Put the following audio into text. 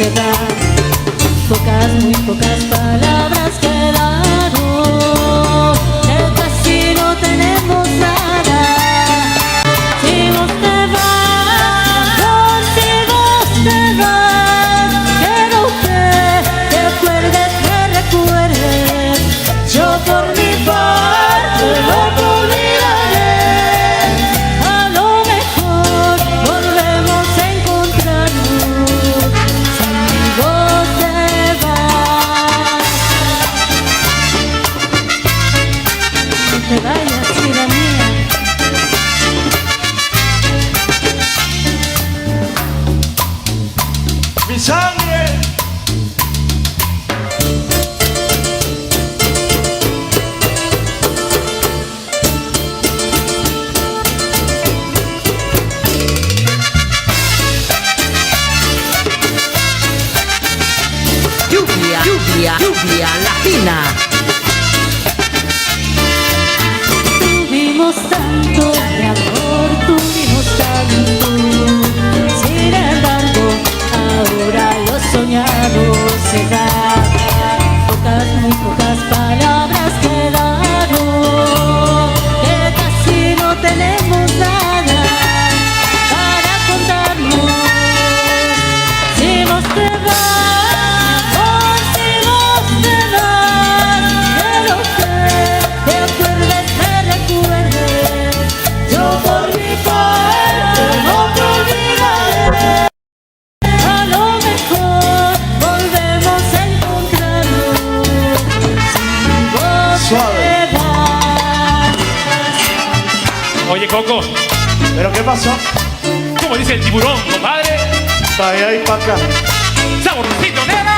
se da. Muy pocas palabras quedaron, que casi no tenemos nada. Si vos te vas, si vos te vas, quiero que te acuerdes, que recuerdes. Yo por mi parte no te olvidaré. A lo mejor volvemos a encontrarnos. Si vos te vas, no te vayas, vida mía. Mi sangre. Lluvia latina. Tuvimos tanto de amor, tuvimos tanto. Sin embargo, ahora lo soñado se da. Muy pocas palabras quedaron, que casi no tenemos nada para contarnos. Si vos te vas, si vos te vas, quiero que te acuerdes, que recuerdes. Yo por mi parte no te olvidaré. A lo mejor volvemos a encontrarnos. Si vos te vas. Oye, Coco, ¿Pero qué pasó? ¿cómo dice el tiburón, compadre? Pa' allá y pa' acá. ¡Saborcito, nena!